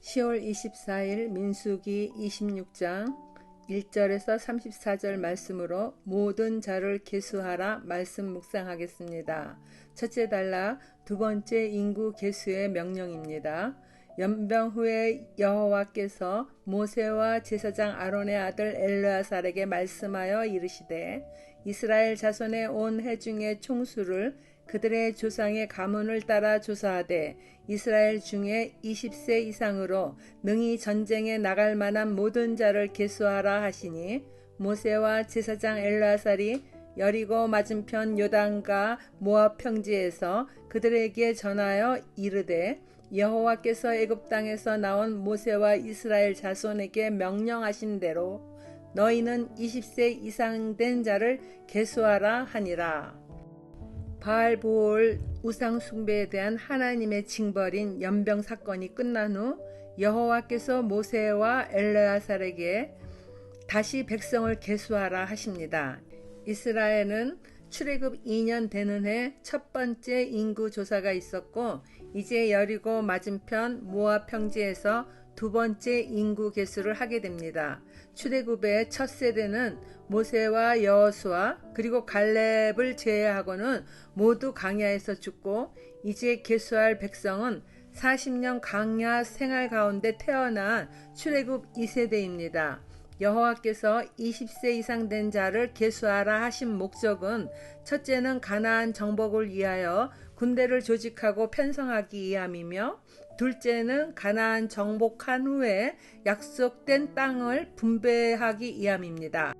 10월 24일 민수기 26장 1절에서 34절 말씀으로 모든 자를 계수하라 말씀 묵상하겠습니다. 첫째 단락 두 번째 인구 계수의 명령입니다. 연병 후에 여호와께서 모세와 제사장 아론의 아들 엘르아살에게 말씀하여 이르시되 이스라엘 자손의 온 회중의 총수를 그들의 조상의 가문을 따라 조사하되 이스라엘 중에 20세 이상으로 능히 전쟁에 나갈 만한 모든 자를 계수하라 하시니 모세와 제사장 엘르아살이 여리고 맞은편 요단과 모압 평지에서 그들에게 전하여 이르되 여호와께서 애굽 땅에서 나온 모세와 이스라엘 자손에게 명령하신 대로 너희는 20세 이상 된 자를 계수하라 하니라. 바알보올 우상 숭배에 대한 하나님의 징벌인 연병 사건이 끝난 후 여호와께서 모세와 엘르아살에게 다시 백성을 계수하라 하십니다. 이스라엘은 출애굽 2년 되는 해 첫 번째 인구 조사가 있었고 이제 여리고 맞은편 모압 평지에서 두 번째 인구 계수를 하게 됩니다. 출애굽의 첫 세대는 모세와 여호수아 그리고 갈렙을 제외하고는 모두 광야에서 죽고 이제 계수할 백성은 40년 광야 생활 가운데 태어난 출애굽 2세대입니다. 여호와께서 20세 이상 된 자를 계수하라 하신 목적은 첫째는 가나안 정복을 위하여 군대를 조직하고 편성하기 위함이며 둘째는 가나안 정복한 후에 약속된 땅을 분배하기 위함입니다.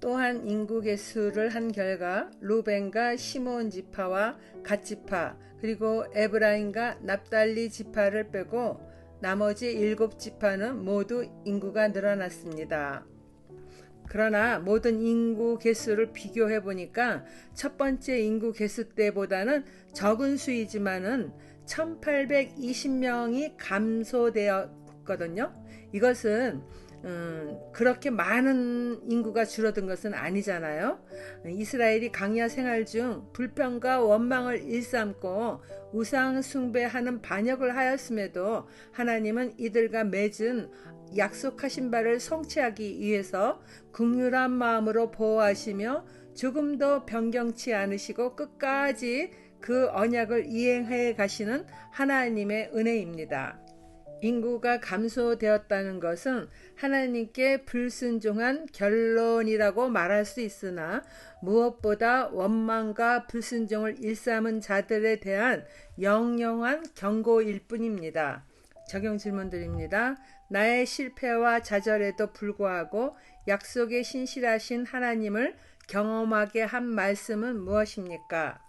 또한 인구 계수를 한 결과 루벤과 시므온 지파와 갓 지파 그리고 에브라임과 납달리 지파를 빼고 나머지 7지파는 모두 인구가 늘어났습니다. 그러나 모든 인구 개수를 비교해 보니까 첫 번째 인구 개수 때보다는 적은 수이지만은 1820명이 감소되었거든요. 이것은 그렇게 많은 인구가 줄어든 것은 아니잖아요. 이스라엘이 광야 생활 중 불평과 원망을 일삼고 우상 숭배하는 반역을 하였음에도 하나님은 이들과 맺은 약속하신 바를 성취하기 위해서 긍휼한 마음으로 보호하시며 조금도 변경치 않으시고 끝까지 그 언약을 이행해 가시는 하나님의 은혜입니다. 인구가 감소되었다는 것은 하나님께 불순종한 결론이라고 말할 수 있으나 무엇보다 원망과 불순종을 일삼은 자들에 대한 영영한 경고일 뿐입니다. 적용 질문 드립니다. 나의 실패와 좌절에도 불구하고 약속에 신실하신 하나님을 경험하게 한 말씀은 무엇입니까?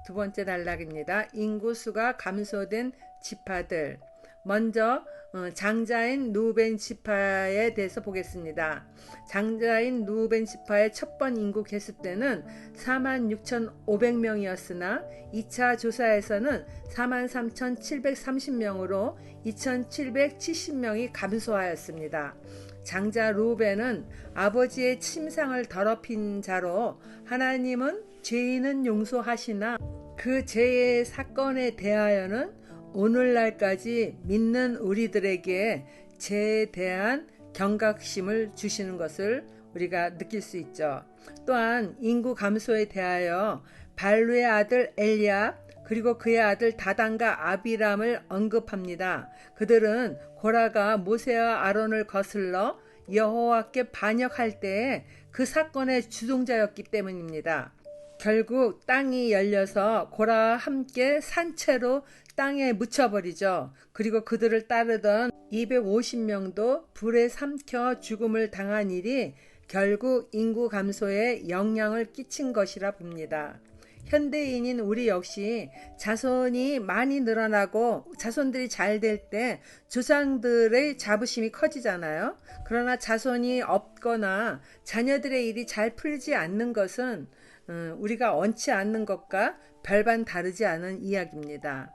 두 번째 단락입니다. 인구수가 감소된 지파들. 먼저 장자인 루벤 지파에 대해서 보겠습니다. 장자인 루벤 지파의 첫 번 인구 개수 때는 46,500명이었으나 2차 조사에서는 43,730명으로 2,770명이 감소하였습니다. 장자 루벤은 아버지의 침상을 더럽힌 자로 하나님은 죄인은 용서하시나 그 죄의 사건에 대하여는 오늘날까지 믿는 우리들에게 죄에 대한 경각심을 주시는 것을 우리가 느낄 수 있죠. 또한 인구 감소에 대하여 발루의 아들 엘리압 그리고 그의 아들 다단과 아비람을 언급합니다. 그들은 고라가 모세와 아론을 거슬러 여호와께 반역할 때에 그 사건의 주동자였기 때문입니다. 결국 땅이 열려서 고라와 함께 산채로 땅에 묻혀버리죠. 그리고 그들을 따르던 250명도 불에 삼켜 죽음을 당한 일이 결국 인구 감소에 영향을 끼친 것이라 봅니다. 현대인인 우리 역시 자손이 많이 늘어나고 자손들이 잘 될 때 조상들의 자부심이 커지잖아요. 그러나 자손이 없거나 자녀들의 일이 잘 풀리지 않는 것은 우리가 원치 않는 것과 별반 다르지 않은 이야기입니다.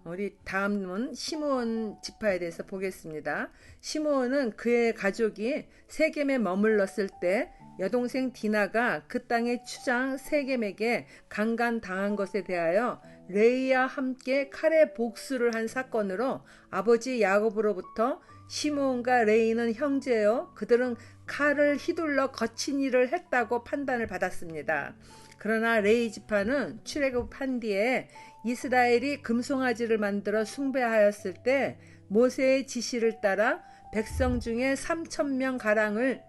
우리 다음은 시므온 지파에 대해서 보겠습니다. 시므온은 그의 가족이 세겜에 머물렀을 때 여동생 디나가 그 땅의 추장 세겜에게 강간당한 것에 대하여 레이와 함께 칼에 복수를 한 사건으로 아버지 야곱으로부터 시므온과 레이는 형제요, 그들은 칼을 휘둘러 거친 일을 했다고 판단을 받았습니다. 그러나 레이 지파는 출애굽한 뒤에 이스라엘이 금송아지를 만들어 숭배하였을 때 모세의 지시를 따라 백성 중에 3,000명 가량을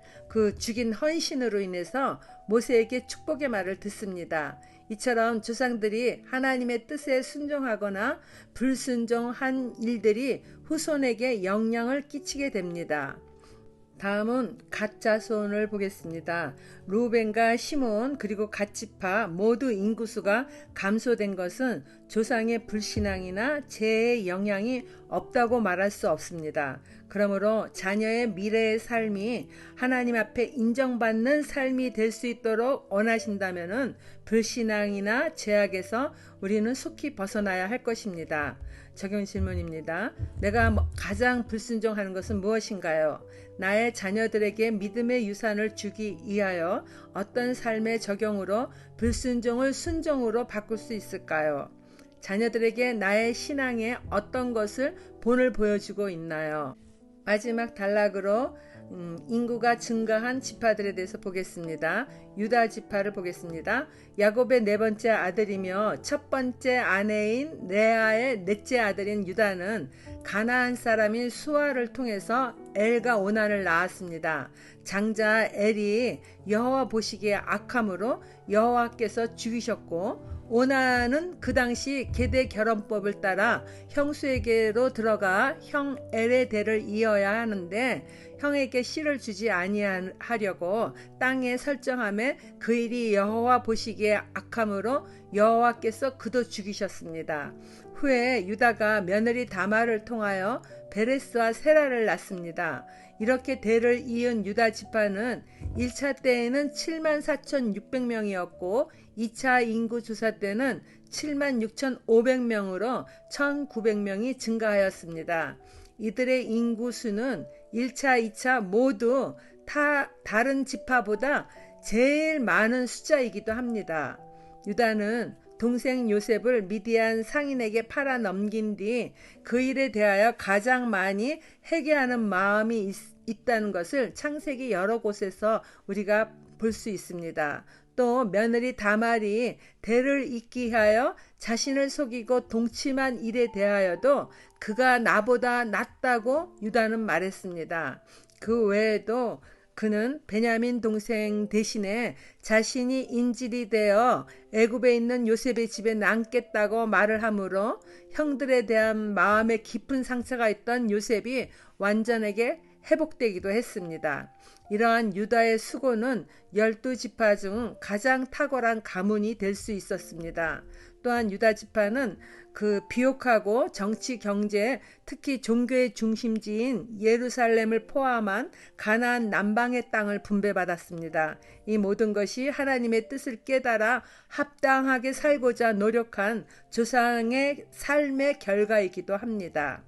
죽인 헌신으로 인해서 모세에게 축복의 말을 듣습니다. 이처럼 조상들이 하나님의 뜻에 순종하거나 불순종한 일들이 후손에게 영향을 끼치게 됩니다. 다음은 갓 자손을 보겠습니다. 루벤과 시므온 그리고 갓 지파 모두 인구수가 감소된 것은 조상의 불신앙이나 죄의 영향이 없다고 말할 수 없습니다. 그러므로 자녀의 미래의 삶이 하나님 앞에 인정받는 삶이 될 수 있도록 원하신다면 불신앙이나 죄악에서 우리는 속히 벗어나야 할 것입니다. 적용 질문입니다. 내가 가장 불순종하는 것은 무엇인가요? 나의 자녀들에게 믿음의 유산을 주기 위하여 어떤 삶의 적용으로 불순종을 순종으로 바꿀 수 있을까요? 자녀들에게 나의 신앙에 어떤 것을 본을 보여주고 있나요? 마지막 단락으로 인구가 증가한 지파들에 대해서 보겠습니다. 유다 지파를 보겠습니다. 야곱의 네 번째 아들이며 첫 번째 아내인 레아의 넷째 아들인 유다는 가나안 사람인 수아를 통해서 엘과 오난을 낳았습니다. 장자 엘이 여호와 보시기에 악함으로 여호와께서 죽이셨고, 오난은 그 당시 계대 결혼법을 따라 형수에게로 들어가 형 엘의 대를 이어야 하는데 형에게 씨를 주지 아니하려고 땅에 설정함에 그 일이 여호와 보시기에 악함으로 여호와께서 그도 죽이셨습니다. 후에 유다가 며느리 다말을 통하여 베레스와 세라를 낳습니다. 이렇게 대를 이은 유다 지파는 1차 때에는 74,600명이었고 2차 인구 조사 때는 76,500명으로 1,900명이 증가하였습니다. 이들의 인구수는 1차, 2차 모두 다른 지파보다 제일 많은 숫자이기도 합니다. 유다는 동생 요셉을 미디안 상인에게 팔아 넘긴 뒤 그 일에 대하여 가장 많이 회개하는 마음이 있다는 것을 창세기 여러 곳에서 우리가 볼 수 있습니다. 또 며느리 다말이 대를 잇기 하여 자신을 속이고 동침한 일에 대하여도 그가 나보다 낫다고 유다는 말했습니다. 그 외에도 그는 베냐민 동생 대신에 자신이 인질이 되어 애굽에 있는 요셉의 집에 남겠다고 말을 하므로 형들에 대한 마음에 깊은 상처가 있던 요셉이 완전하게 회복되기도 했습니다. 이러한 유다의 수고는 12지파 중 가장 탁월한 가문이 될 수 있었습니다. 또한 유다 지파는 비옥하고 정치, 경제, 특히 종교의 중심지인 예루살렘을 포함한 가나안 남방의 땅을 분배받았습니다. 이 모든 것이 하나님의 뜻을 깨달아 합당하게 살고자 노력한 조상의 삶의 결과이기도 합니다.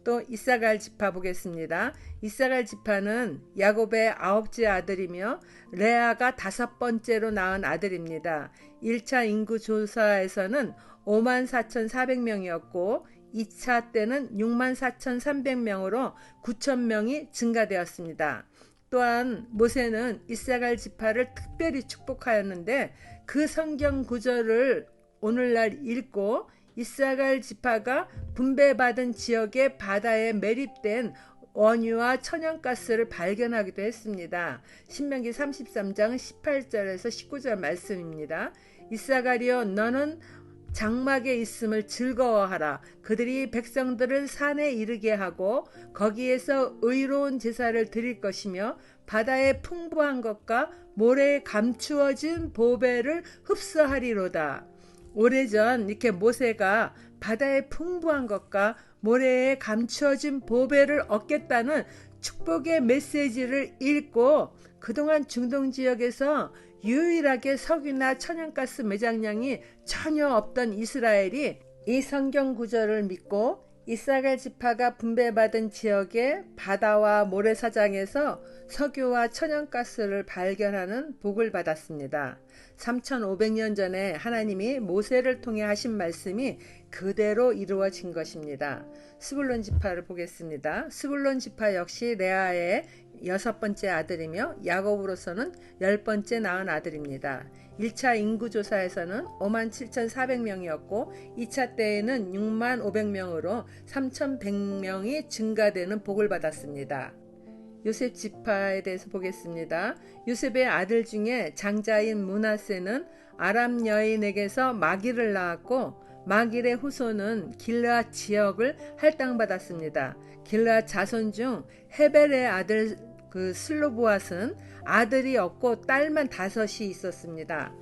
또 이사갈 지파 보겠습니다. 이사갈 지파는 야곱의 9째 아들이며 레아가 5번째로 낳은 아들입니다. 1차 인구 조사에서는 54,400명이었고 2차 때는 64,300명으로 9,000명이 증가되었습니다. 또한 모세는 이사갈 지파를 특별히 축복하였는데 그 성경 구절을 오늘날 읽고 이사갈 지파가 분배받은 지역의 바다에 매립된 원유와 천연가스를 발견하기도 했습니다. 신명기 33장 18절에서 19절 말씀입니다. 이사갈이여 너는 장막에 있음을 즐거워하라. 그들이 백성들을 산에 이르게 하고 거기에서 의로운 제사를 드릴 것이며 바다의 풍부한 것과 모래에 감추어진 보배를 흡수하리로다. 오래전 이렇게 모세가 바다의 풍부한 것과 모래에 감추어진 보배를 얻겠다는 축복의 메시지를 읽고 그동안 중동 지역에서 유일하게 석유나 천연가스 매장량이 전혀 없던 이스라엘이 이 성경 구절을 믿고 이스라엘 지파가 분배받은 지역의 바다와 모래사장에서 석유와 천연가스를 발견하는 복을 받았습니다. 3500년 전에 하나님이 모세를 통해 하신 말씀이 그대로 이루어진 것입니다. 스불론 지파를 보겠습니다. 스불론 지파 역시 레아의 6번째 아들이며 야곱으로서는 10번째 낳은 아들입니다. 1차 인구조사에서는 57,400명이었고 2차 때에는 65,500명으로 3,100명이 증가되는 복을 받았습니다. 요셉 지파에 대해서 보겠습니다. 요셉의 아들 중에 장자인 므낫세는 아람 여인에게서 마길을 낳았고 마길의 후손은 길르앗 지역을 할당받았습니다. 길르앗 자손 중 헤벨의 아들 슬로보앗은 아들이 없고 딸만 5이 있었습니다.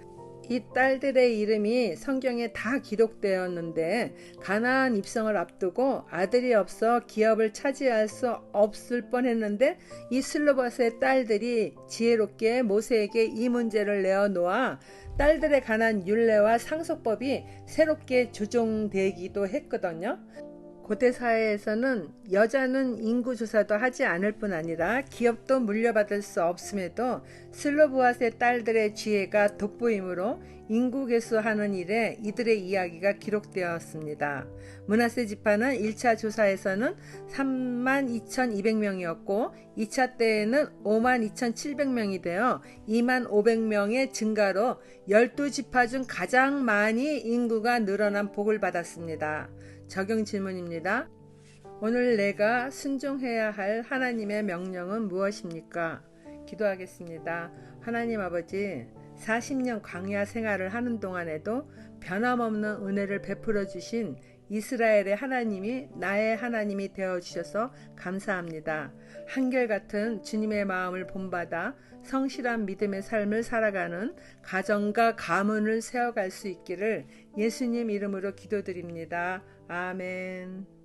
이 딸들의 이름이 성경에 다 기록되었는데 가나안 입성을 앞두고 아들이 없어 기업을 차지할 수 없을 뻔했는데 이 슬로봇의 딸들이 지혜롭게 모세에게 이 문제를 내어놓아 딸들에 관한 율례와 상속법이 새롭게 조정되기도 했거든요. 고대 사회에서는 여자는 인구조사도 하지 않을 뿐 아니라 기업도 물려받을 수 없음에도 슬로보앗의 딸들의 지혜가 돋보이므로 인구개수하는 일에 이들의 이야기가 기록되었습니다. 므낫세 지파는 1차 조사에서는 32,200명이었고 2차 때에는 52,700명이 되어 25,000명의 증가로 12지파 중 가장 많이 인구가 늘어난 복을 받았습니다. 적용 질문입니다. 오늘 내가 순종해야 할 하나님의 명령은 무엇입니까? 기도하겠습니다. 하나님 아버지, 40년 광야 생활을 하는 동안에도 변함없는 은혜를 베풀어 주신 이스라엘의 하나님이 나의 하나님이 되어주셔서 감사합니다. 한결같은 주님의 마음을 본받아 성실한 믿음의 삶을 살아가는 가정과 가문을 세워갈 수 있기를 예수님 이름으로 기도드립니다. 아멘.